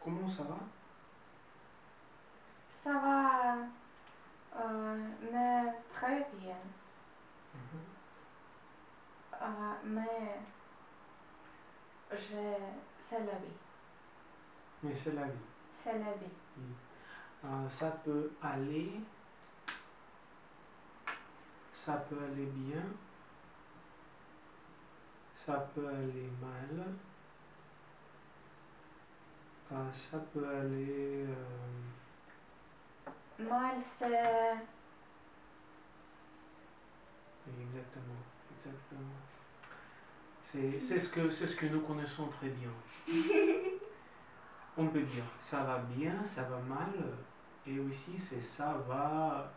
comment ça va? Ça va mais très bien. Mhm. Mais c'est la vie. Mais c'est la vie. C'est la vie. Oui. Ça peut aller, ça peut aller bien, ça peut aller mal, ça peut aller... Mal, c'est... oui, exactement, exactement. C'est ce que nous connaissons très bien. On peut dire ça va bien, ça va mal, et aussi c'est ça va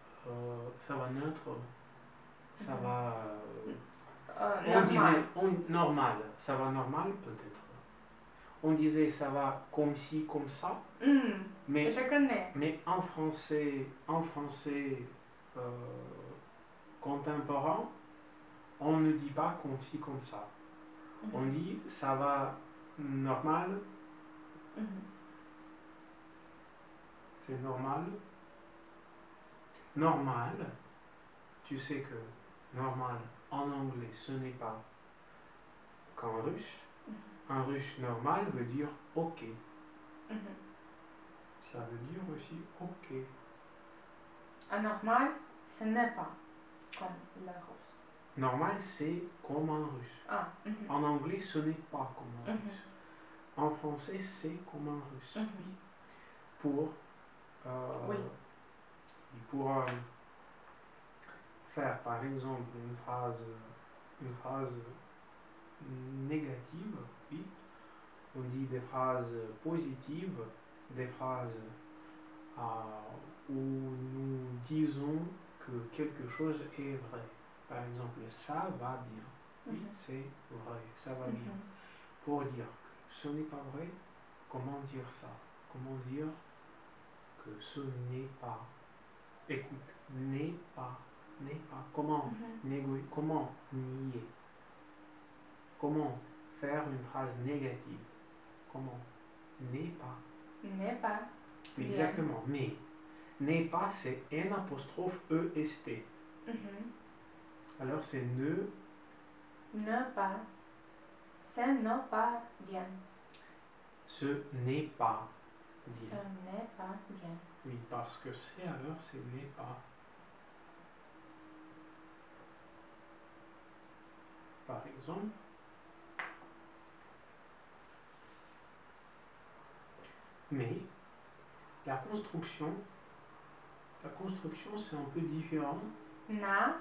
neutre, ça va... on disait normal. normal, ça va normal peut-être. On disait ça va comme ci, comme ça, mais, Je connais. mais en français euh, contemporain, on ne dit pas comme ci, comme ça. On dit ça va normal, c'est normal. Normal, tu sais que normal en anglais ce n'est pas qu'en russe. Un russe normal veut dire ok. Ça veut dire aussi ok. Anormal, ce n'est pas comme la rose. Normal c'est comme un russe. Ah. En anglais ce n'est pas comme un russe. En français c'est comme un russe. Pour, Oui. pour faire par exemple une phrase négative, oui, on dit des phrases positives, des phrases où nous disons que quelque chose est vrai. Par exemple, ça va bien. Oui, c'est vrai, ça va bien. Pour dire que ce n'est pas vrai, comment dire ça? Comment dire que ce n'est pas? Écoute, n'est pas. Comment comment nier? Comment faire une phrase négative? Comment? N'est pas. N'est pas. Oui, Bien. exactement. Mais n'est pas, c'est N apostrophe E-S-T. Alors c'est Ne pas. C'est ne pas bien. ce n'est pas. Ce n'est pas bien. Oui, parce que c'est alors c'est n'est pas. Par exemple, mais la construction c'est un peu différent. Na.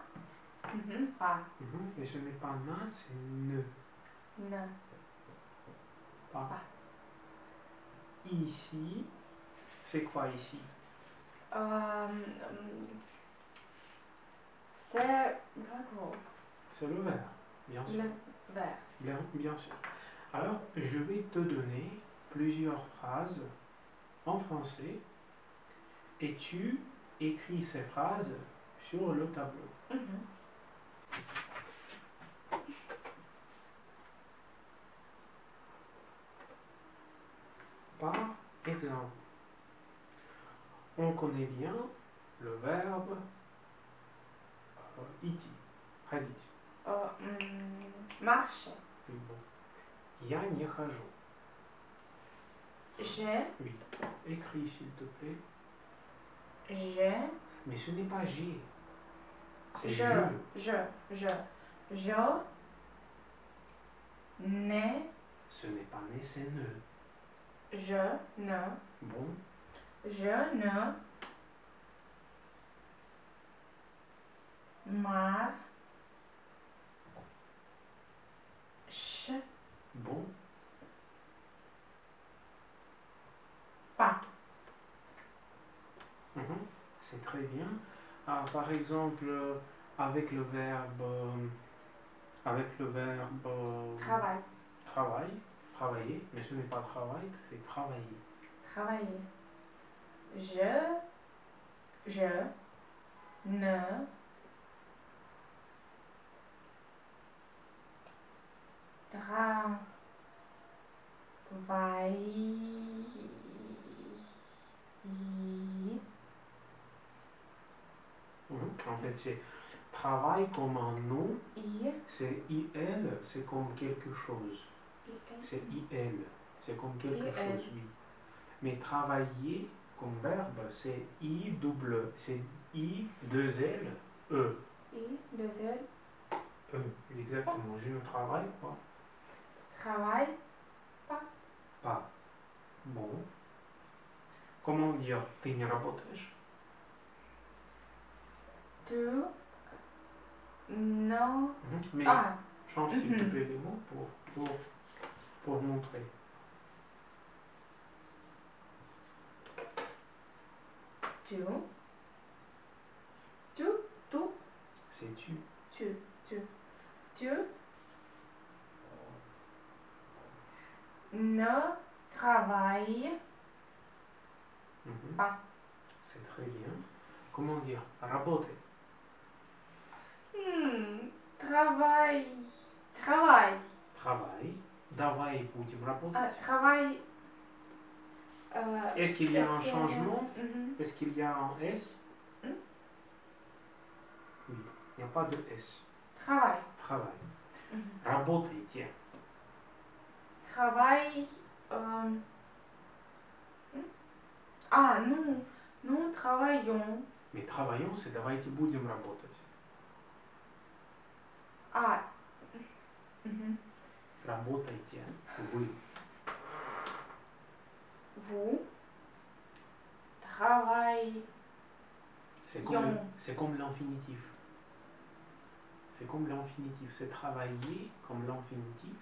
Pas. Mais ce n'est pas na, c'est ne. Ne. Pas. Pas. Ici, c'est quoi ici? C'est bravo. C'est le verbe, bien sûr. Le verbe. Bien sûr. Alors, je vais te donner plusieurs phrases en français et tu écris ces phrases sur le tableau. Par exemple, on connaît bien le verbe iti, ходить. Marche. Я не хожу. Je. Oui. Écris s'il te plaît. Je. Mais ce n'est pas j'ai. C'est Je. Ne. Ce n'est pas né, c'est ne. Je ne. Bon. Je ne. Marche. Bon. Pas. C'est très bien. Par exemple, avec le verbe Travail. Travailler, mais ce n'est pas travail, c'est travailler. Travailler. Je ne travaille En fait, c'est travail comme un nom, I, c'est IL, c'est comme quelque chose. I, C'est IL, c'est comme quelque IL. chose, oui. Mais travailler comme verbe, c'est c'est I, 2L, E. I, 2L. E, exactement. Je ne travaille pas. Travail, Pas. Bon. Comment dire ты не работаешь? tu, no, Mais ah, change s'il te plaît les mots pour montrer. tu, tu, C'est tu. tu, ne travaille Mhm. pas. C'est très bien. Comment dire работай? Travail. Travail. Давай будем работать. Travail. Est-ce qu'il y a un changement? Mhm. Est-ce qu'il y a un S? Hmm? Oui. Il n'y a pas de S. Travail. Travail. Mhm. Работайте. Travail. Nous travaillons. Mais travaillons, c'est давайте будем работать. Mhm. Работайте. Вы. Vous travaillez. C'est comme l'infinitif. C'est comme l'infinitif. C'est travailler comme l'infinitif.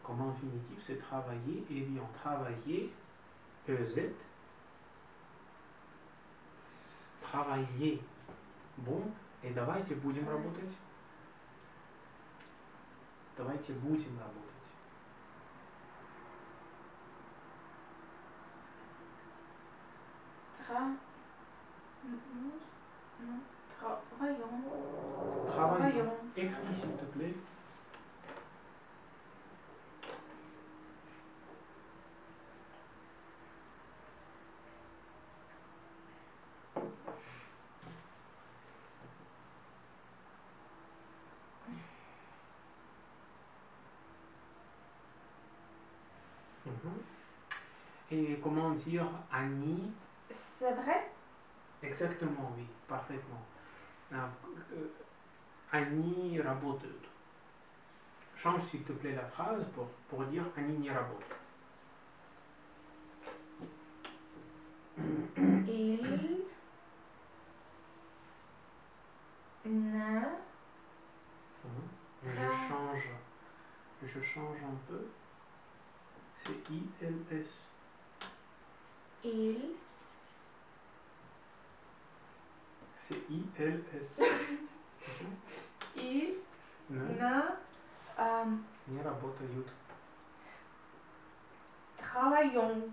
Comme infinitif, c'est travailler. Et bien, travailler, EZ. Travailler. Bon, et давайте будем работать. Давайте будем работать. Travaillons. Écris s'il te plaît. Et comment dire Annie? C'est vrai? Exactement, oui, parfaitement. Они работают. Change s'il te plaît la phrase pour dire они не работают. Il ne Je change un peu. C'est ILS. Il C'est ILS. Il Не работают. Travaillons.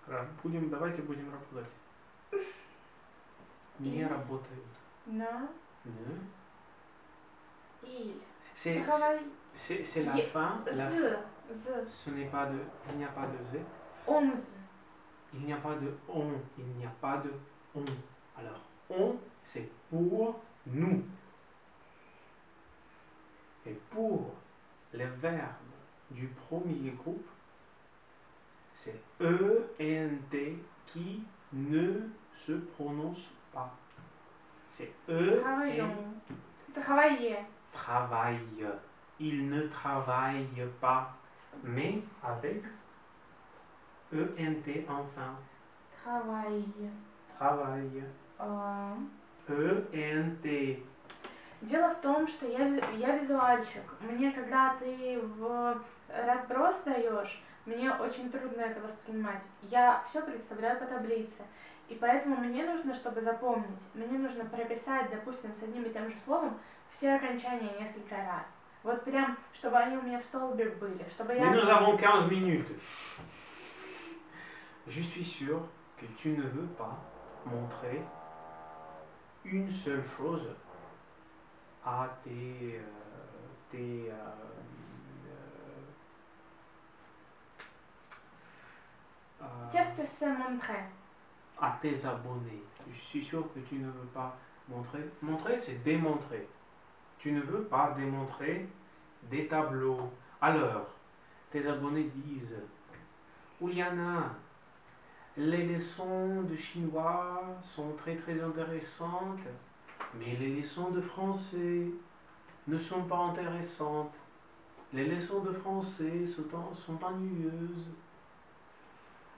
Давайте будем работать. Не работают. Ne. Ne. Il. C'est la fin. Ce n'est pas de. Il n'y a pas de Z. 11. Il n'y a pas de on. Il n'y a pas de on. Alors, on, c'est pour nous. Et pour les verbes du premier groupe, c'est ENT qui ne se prononce pas. C'est Travaillons. Travailler. Travaille. Il ne travaille pas, mais avec ENT enfin. Travaille. Travaille. ENT. Дело в том, что я визуальщик. Мне, когда ты в разброс даешь, мне очень трудно это воспринимать. Я все представляю по таблице. И поэтому мне нужно, чтобы запомнить, мне нужно прописать, допустим, с одним и тем же словом все окончания несколько раз. Вот прям, чтобы они у меня в столбик были, чтобы я... Mais nous avons 15 minutes. Je suis sûr que tu ne veux pas montrer une seule chose à Qu'est-ce que c'est montrer? à tes abonnés. Je suis sûr que tu ne veux pas Montrer, montrer c'est démontrer. Tu ne veux pas démontrer des tableaux. Alors, tes abonnés disent, Uliana, les leçons de chinois sont très très intéressantes, mais les leçons de français ne sont pas intéressantes. Les leçons de français sont ennuyeuses.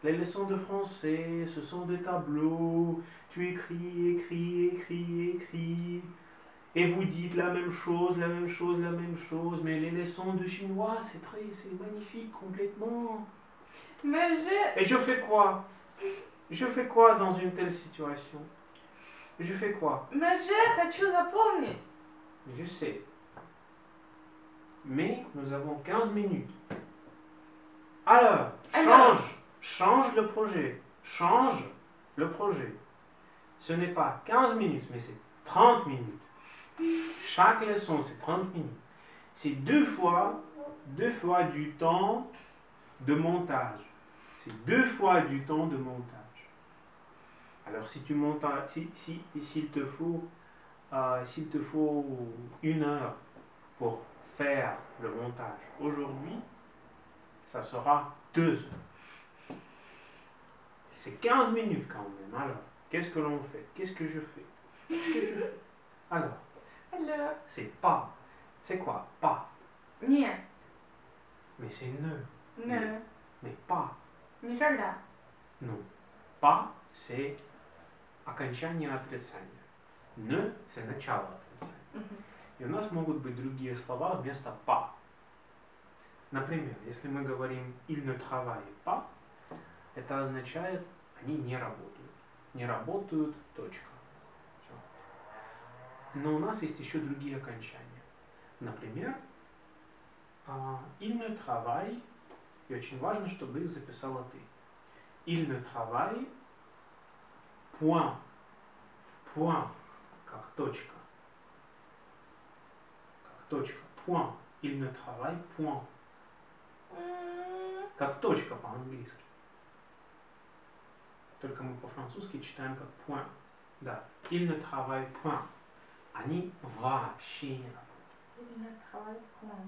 Les leçons de français, ce sont des tableaux. Tu écris, écris, écris, écris. Et vous dites la même chose, la même chose, la même chose. Mais les leçons de chinois, c'est magnifique complètement. Mais Et je fais quoi? Je fais quoi dans une telle situation? Je fais quoi? je хочу запомнить. Je sais. Mais nous avons 15 minutes. Alors, change le projet. Change le projet. Ce n'est pas 15 minutes, mais c'est 30 minutes. Chaque leçon, c'est 30 minutes. C'est deux fois du temps de montage. C'est 2 fois du temps de montage. Alors si tu montes, s'il te faut 1 heure pour faire le montage aujourd'hui, ça sera 2 heures. C'est 15 minutes quand même. Alors, qu'est-ce que l'on fait? Qu'est-ce que je fais? Alors, c'est pas. C'est quoi? Pas. Не. Mais c'est ne. Не. Mais pas. Никогда. Non. Pas, c'est окончание отрицания. Не, c'est начало отрицания. И у нас могут быть другие слова вместо pas. Например, если мы говорим il ne travaille pas, это означает они не работают. Не работают, точка. Все. Но у нас есть еще другие окончания. Например, il ne travaille, и очень важно, чтобы их записала ты. Il ne travaille, point. Point, как точка. Как точка. Point. Il ne travaille, point. Как точка по-английски. Только мы по-французски читаем как point. Да. Il ne travaille, point. Они вообще не работают. Il ne travaille point.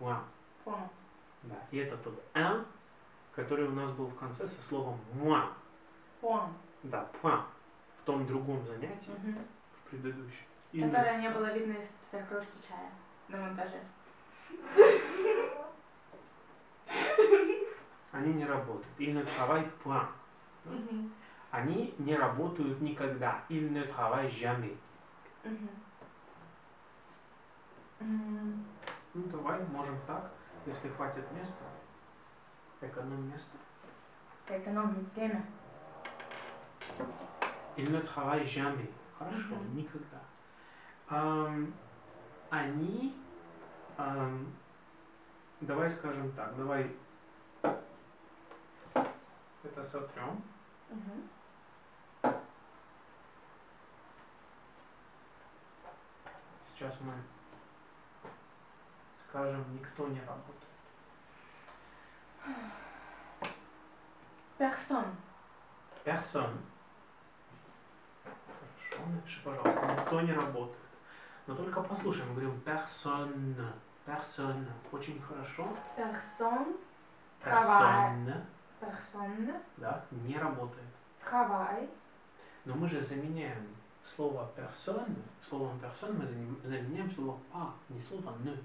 Point. Point. Да. И это тот un, который у нас был в конце со словом moi. Point. Да, point. В том другом занятии, в предыдущем. Которое не было видно из кружки чая на монтаже. Они не работают. Il ne travaille point. Они не работают никогда. Il ne travaille jamais. Ну давай, можем так, если хватит места. Экономим место. Экономим время. Il ne travaille jamais. Хорошо, никогда. Они, давай скажем так, давай это сотрем. Сейчас мы скажем, никто не работает. Personne. Personne. Хорошо, напиши, пожалуйста, никто не работает. Но только послушай, мы говорим personne. Personne. Очень хорошо. Personne. Personne. Personne. Да, не работает. Travail. Но мы же заменяем слово personne, словом personne мы заменяем слово pas, не слово ne.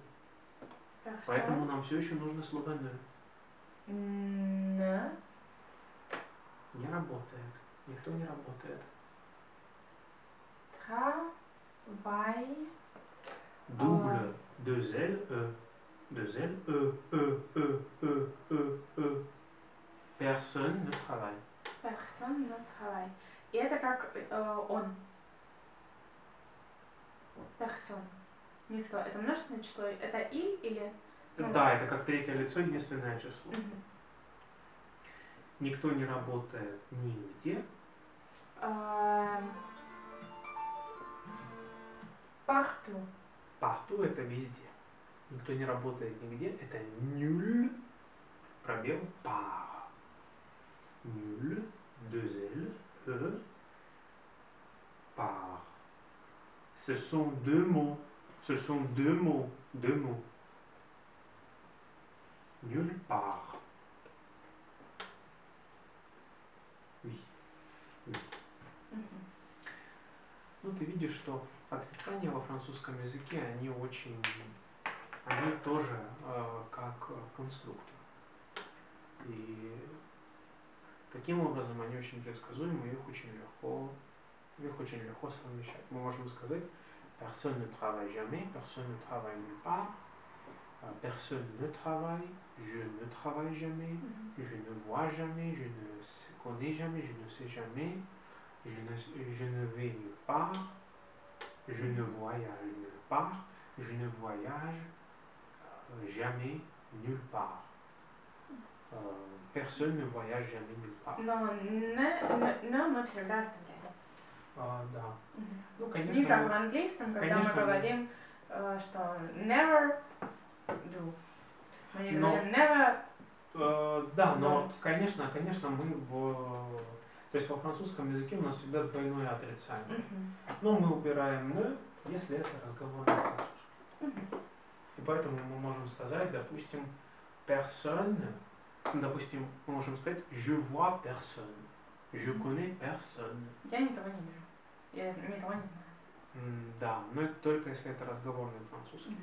Personne. Поэтому нам все еще нужно слово ne. Ne. Не работает. Никто не работает. Travail. Double. Deux L, E. Deux L, E. Personne ne travaille. Personne ne travaille. И это как он. Personne. Никто. Это множественное число. Это и или? Да, это как третье лицо, единственное число. Никто не работает нигде. Partout. Partout это везде. Никто не работает нигде. Это nul. Пробел par. Nul. Deux L. E. Par. Ce sont deux mots. Ce sont deux mots. Deux mots. Nulle part. Oui. Ну, ты видишь, что отрицания во французском языке, они тоже как конструктор. И таким образом они очень предсказуемы, их очень легко совмещать. Мы можем сказать, personne ne travaille jamais, personne ne travaille nulle part, personne ne travaille, je ne travaille jamais, je ne vois jamais, je ne connais jamais, je ne sais jamais, je ne vais nulle part, je ne voyage nulle part, je ne voyage jamais nulle part. Personne ne voyage jamais nulle part. Но мы всегда оставляем. Да. Ну, конечно. Не как в английском, когда мы говорим, что never do. Мы не говорим never. Да, но, конечно, то есть во французском языке у нас всегда двойное отрицание. Но мы убираем «ne», если это разговорный французский. И поэтому мы можем сказать, допустим, personne, допустим, мы можем сказать je vois personne, je connais personne. Я никого не вижу. Я никого не знаю. Да, но это только если это разговорный французский.